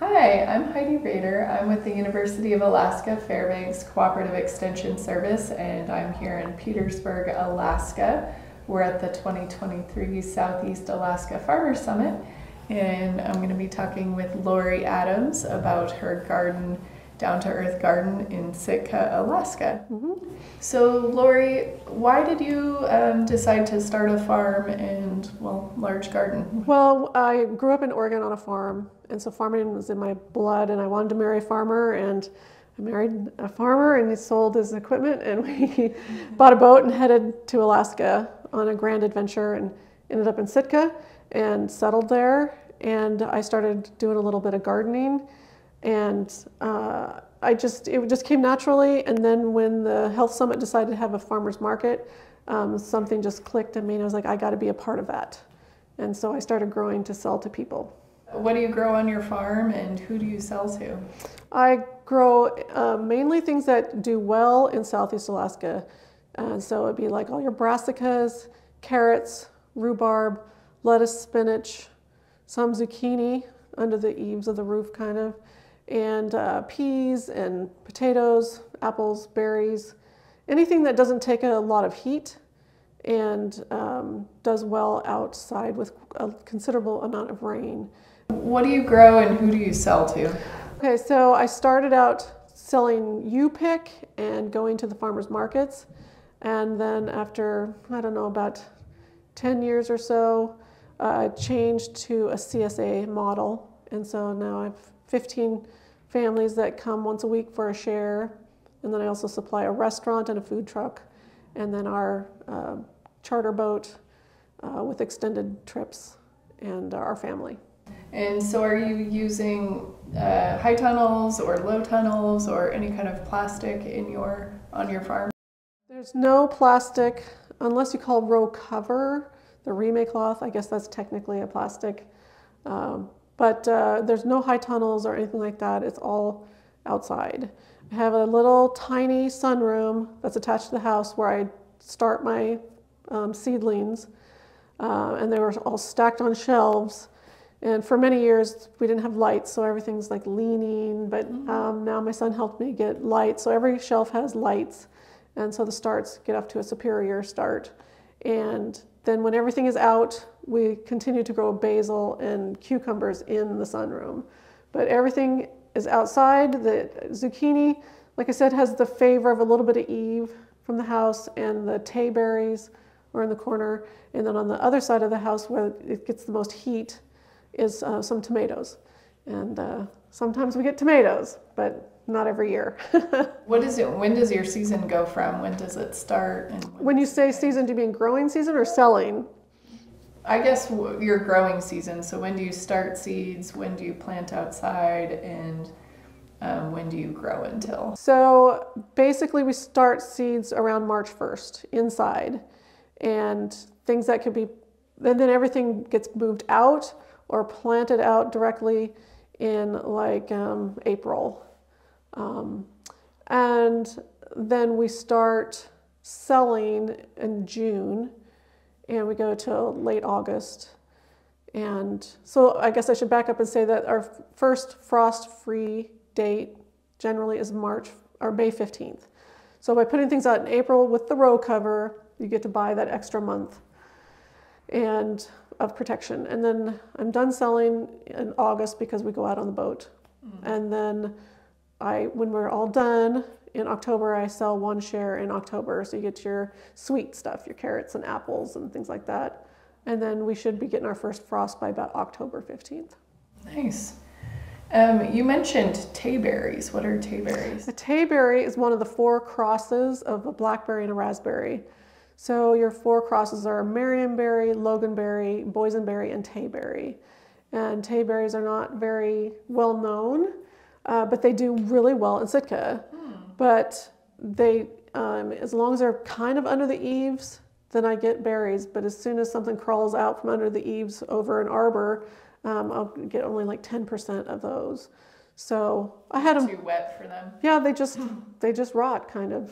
Hi, I'm Heidi Rader. I'm with the University of Alaska Fairbanks Cooperative Extension Service, and I'm here in Petersburg, Alaska. We're at the 2023 Southeast Alaska Farmers Summit, and I'm going to be talking with Lori Adams about her garden, down-to-earth garden in Sitka, Alaska. So Lori, why did you decide to start a farm and, well, large garden? Well, I grew up in Oregon on a farm, and so farming was in my blood, and I wanted to marry a farmer, and I married a farmer, and he sold his equipment, and we bought a boat and headed to Alaska on a grand adventure, and ended up in Sitka and settled there, and I started doing a little bit of gardening, and it just came naturally. And then when the Health Summit decided to have a farmer's market, something just clicked in me, and I was like, I got to be a part of that. And so I started growing to sell to people. What do you grow on your farm, and who do you sell to? I grow mainly things that do well in Southeast Alaska. So it'd be like all your brassicas, carrots, rhubarb, lettuce, spinach, some zucchini under the eaves of the roof kind of, and peas and potatoes, apples, berries, anything that doesn't take a lot of heat and does well outside with a considerable amount of rain. What do you grow and who do you sell to? Okay, so I started out selling U-pick and going to the farmers markets, and then after, I don't know, about 10 years or so, I changed to a CSA model, and so now I have 15 families that come once a week for a share, and then I also supply a restaurant and a food truck, and then our charter boat with extended trips, and our family. And so are you using high tunnels or low tunnels or any kind of plastic on your farm? There's no plastic unless you call row cover the remake cloth. I guess that's technically a plastic. But there's no high tunnels or anything like that. It's all outside. I have a little tiny sunroom that's attached to the house where I start my seedlings, and they were all stacked on shelves. And for many years, we didn't have lights, so everything's like leaning, but now my son helped me get lights, so every shelf has lights, and so the starts get up to a superior start. And then when everything is out, we continue to grow basil and cucumbers in the sunroom. But everything is outside. The zucchini, like I said, has the favor of a little bit of eave from the house, and the tay berries are in the corner. And then on the other side of the house where it gets the most heat is some tomatoes. And sometimes we get tomatoes, but not every year. What is it? When does your season go from? When does it start? And when you say season, do you mean growing season or selling? I guess your growing season. So when do you start seeds? When do you plant outside? And when do you grow until? So basically we start seeds around March 1st inside. And things that could be, and then everything gets moved out or planted out directly in like April. And then we start selling in June, and we go till late August. And so I guess I should back up and say that our first frost-free date generally is May 15th. So by putting things out in April with the row cover, you get to buy that extra month and of protection. And then I'm done selling in August because we go out on the boat. And then when we're all done in October, I sell one share in October. So you get your sweet stuff, your carrots and apples and things like that. And then we should be getting our first frost by about October 15th. Nice. You mentioned tayberries. What are tayberries? A tayberry is one of the 4 crosses of a blackberry and a raspberry. So your 4 crosses are marionberry, loganberry, boysenberry, and tayberry. And tayberries are not very well known, but they do really well in Sitka. But they, as long as they're kind of under the eaves, then I get berries. But as soon as something crawls out from under the eaves over an arbor, I'll get only like 10% of those. So I had them. Too wet for them. Yeah, they just rot kind of.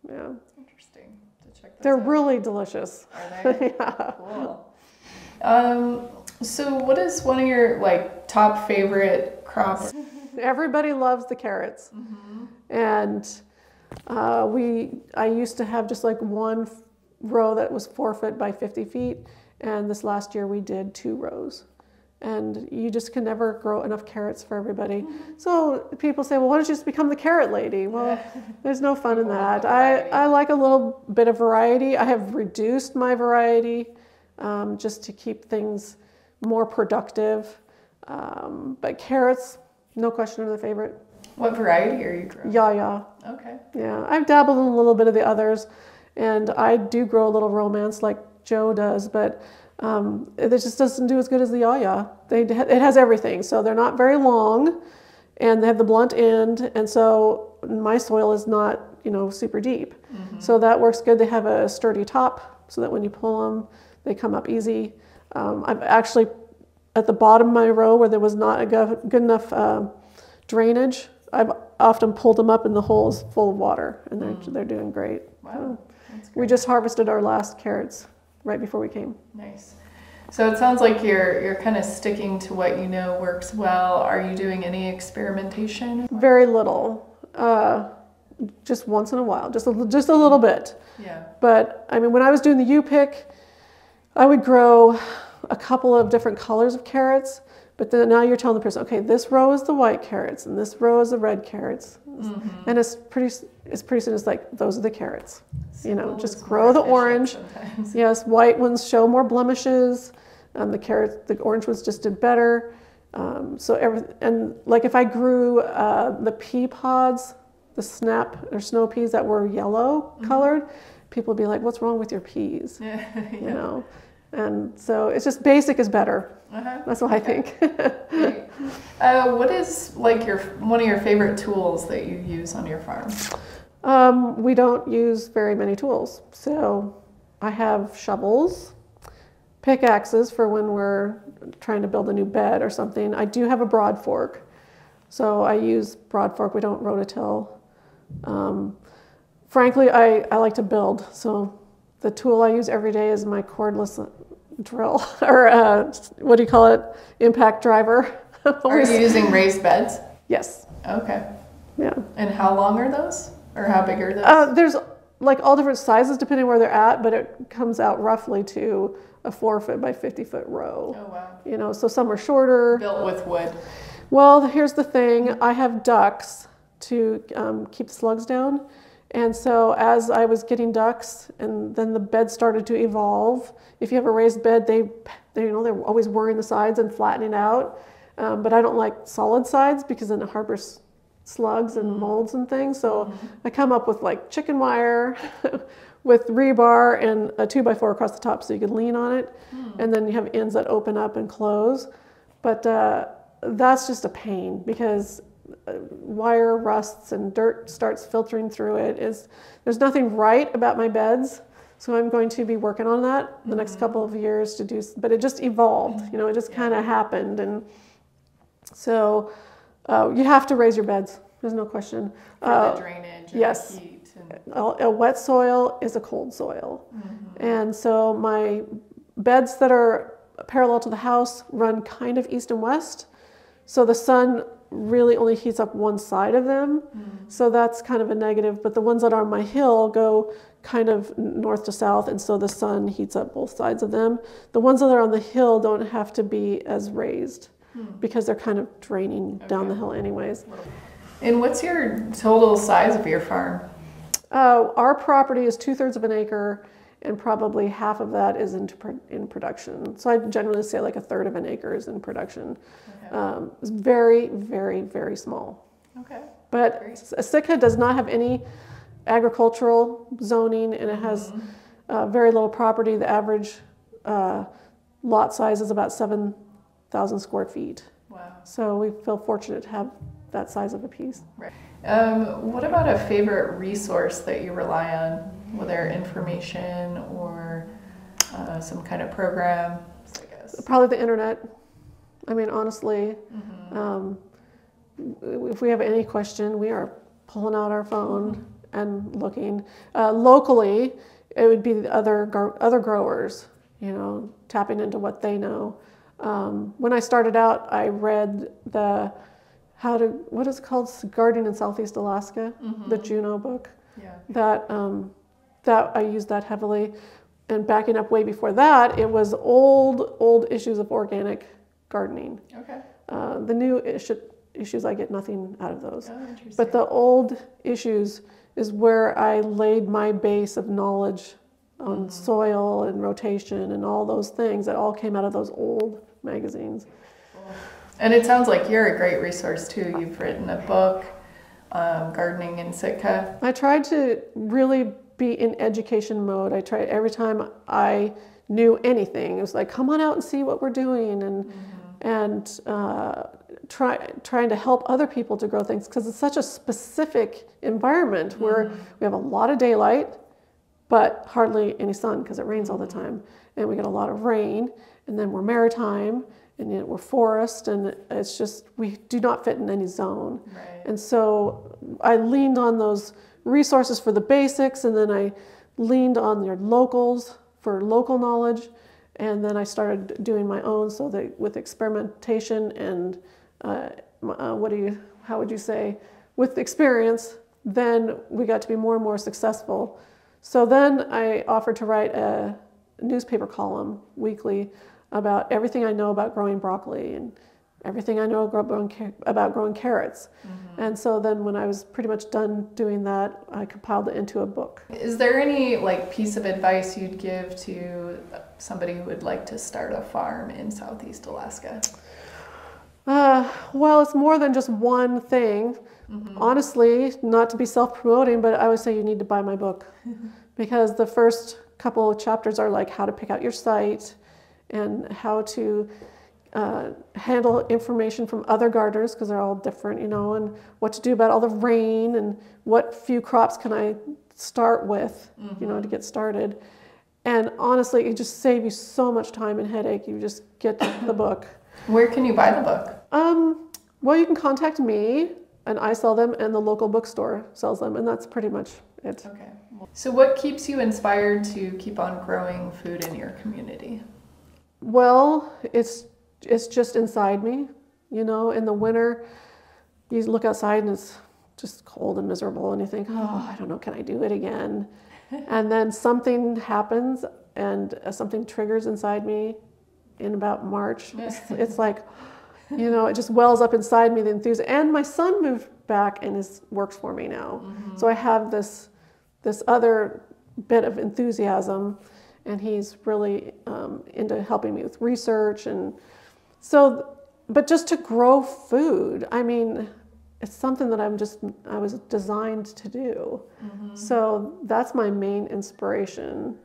Yeah. Interesting. To check those They're out. really delicious. Are they? Yeah. Cool. So what is one of your like top favorite crops? Everybody loves the carrots. And I used to have just like one row that was 4 foot by 50 feet. And this last year we did 2 rows. And you just can never grow enough carrots for everybody. So people say, well, why don't you just become the carrot lady? Well, there's no fun in that. I like a little bit of variety. I have reduced my variety just to keep things more productive. But carrots, no question, are the favorite. What variety are you growing? Ya. Okay. Yeah, I've dabbled in a little bit of the others, and I do grow a little romance like Joe does, but it just doesn't do as good as the Ya. It has everything, so they're not very long, and they have the blunt end, and so my soil is not, super deep. So that works good. They have a sturdy top, so that when you pull them, they come up easy. I've actually, at the bottom of my row where there was not a good enough drainage, I've often pulled them up and the hole is full of water, and they're doing great. Wow, that's great. We just harvested our last carrots right before we came. Nice. So it sounds like you're kind of sticking to what you know works well. Are you doing any experimentation? Very little, just once in a while, just a little bit. Yeah. But I mean, when I was doing the U-pick, I would grow a couple of different colors of carrots. But then now you're telling the person, okay, this row is the white carrots and this row is the red carrots. And it's pretty soon it's like, those are the carrots. Just grow the orange. Yes, white ones show more blemishes. The orange ones just did better. And like if I grew the pea pods, the snap or snow peas that were yellow colored, people would be like, what's wrong with your peas? And so it's just basic is better. That's what I think. Great. What is like one of your favorite tools that you use on your farm? We don't use very many tools. So I have shovels, pickaxes for when we're trying to build a new bed or something. I do have a broad fork. So I use broad fork. We don't rototill. Frankly, I like to build. So the tool I use every day is my cordless drill, or what do you call it? Impact driver. Are you using raised beds? Yes. Okay. Yeah. And how long are those? Or how big are those? There's like all different sizes depending where they're at, but it comes out roughly to a 4 foot by 50 foot row. Oh, wow. So some are shorter. Built with wood. Well, here's the thing. I have ducks to keep the slugs down. And so as I was getting ducks and then the bed started to evolve, if you have a raised bed, they're always worrying the sides and flattening out. But I don't like solid sides because then it harbors slugs and molds and things. So I come up with like chicken wire with rebar and a 2x4 across the top so you can lean on it. And then you have ends that open up and close. But that's just a pain because wire rusts and dirt starts filtering through it. There's nothing right about my beds, so I'm going to be working on that the next couple of years to do. But it just evolved, it just kind of happened, and so you have to raise your beds. There's no question. For the drainage. And yes. The heat and... A wet soil is a cold soil, and so my beds that are parallel to the house run kind of east and west, so the sun really only heats up one side of them. So that's kind of a negative, but the ones that are on my hill go kind of north to south, and so the sun heats up both sides of them. The ones that are on the hill don't have to be as raised because they're kind of draining down the hill anyways. And what's your total size of your farm? Our property is 2/3 of an acre, and probably half of that is in production. So I generally say like 1/3 of an acre is in production. It's very, very, very small. Okay. But Sitka does not have any agricultural zoning, and it has very little property. The average lot size is about 7,000 square feet. Wow. So we feel fortunate to have that size of a piece. Right. What about a favorite resource that you rely on, whether information or some kind of program, I guess? Probably the internet. I mean, honestly, if we have any question, we are pulling out our phone and looking. Locally, it would be the other growers, tapping into what they know. When I started out, I read what is it called? Gardening in Southeast Alaska, the Juno book. Yeah. That I used that heavily. And backing up way before that, it was old issues of organic gardening. Okay. The new issues, I get nothing out of those. Oh, interesting. But the old issues is where I laid my base of knowledge on soil and rotation and all those things that all came out of those old magazines. Cool. And it sounds like you're a great resource too. You've written a book, Gardening in Sitka. I tried to really be in education mode. I tried every time I knew anything. It was like, come on out and see what we're doing, and trying to help other people to grow things, because it's such a specific environment where we have a lot of daylight, but hardly any sun because it rains all the time, and we get a lot of rain, and then we're maritime, and yet we're forest, and it's just, we do not fit in any zone. Right. And so I leaned on those resources for the basics, and then I leaned on your locals for local knowledge, and then I started doing my own, so that with experimentation and how would you say, with experience, then we got to be more and more successful. So then I offered to write a newspaper column weekly about everything I know about growing broccoli and everything I know about growing carrots. And so then when I was pretty much done doing that, I compiled it into a book. Is there any piece of advice you'd give to somebody who would like to start a farm in Southeast Alaska? Well, it's more than just one thing. Honestly, not to be self-promoting, but I would say you need to buy my book because the first couple of chapters are like how to pick out your site and how to handle information from other gardeners, because they're all different, and what to do about all the rain and what few crops can I start with, to get started. And honestly, it just saves you so much time and headache. You just get the book. Where can you buy the book? Well, you can contact me, and I sell them, and the local bookstore sells them, and that's pretty much it. Okay. So what keeps you inspired to keep on growing food in your community? Well, it's just inside me. In the winter, you look outside and it's just cold and miserable, and you think, oh, I don't know, can I do it again? And then something happens, and something triggers inside me in about March. It's like, it just wells up inside me, the enthusiasm. And my son moved back and works for me now. So I have this other bit of enthusiasm, and he's really into helping me with research. And so, but just to grow food, I mean, it's something that I was designed to do. So that's my main inspiration.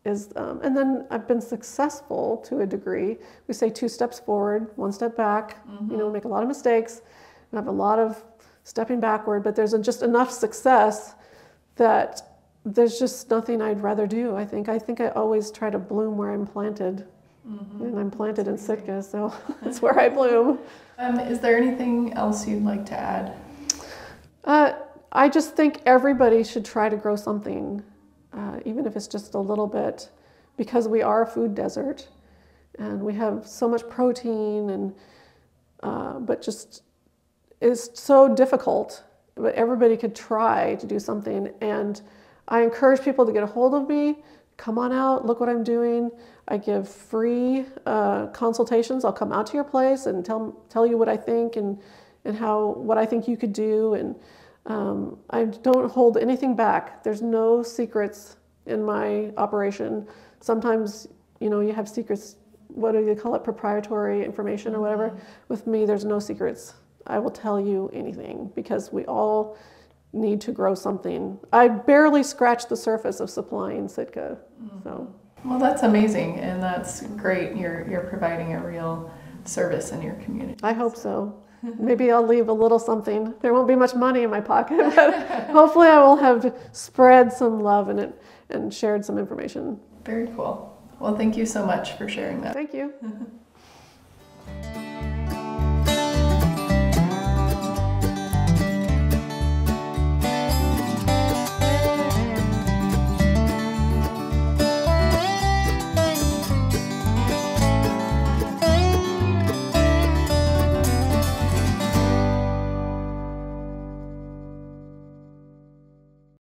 And then I've been successful to a degree. We say 2 steps forward, 1 step back. Make a lot of mistakes, and have a lot of stepping backward. But there's just enough success that there's just nothing I'd rather do. I think I always try to bloom where I'm planted, and I'm planted in Sitka, so that's where I bloom. Is there anything else you'd like to add? I just think everybody should try to grow something. Even if it's just a little bit, because we are a food desert and we have so much protein, and but just it's so difficult. But everybody could try to do something, and I encourage people to get a hold of me. Come on out, look what I'm doing. I give free consultations. I'll come out to your place and tell you what I think and what I think you could do. And I don't hold anything back. There's no secrets in my operation. Sometimes, you have secrets, what do you call it, proprietary information or whatever. With me, there's no secrets. I will tell you anything because we all need to grow something. I barely scratched the surface of supplying Sitka. So. Well, that's amazing, and that's great. You're providing a real service in your community. I hope so. Maybe I'll leave a little something. There won't be much money in my pocket, but hopefully I will have spread some love in it and shared some information. Very cool. Well, thank you so much for sharing that. Thank you.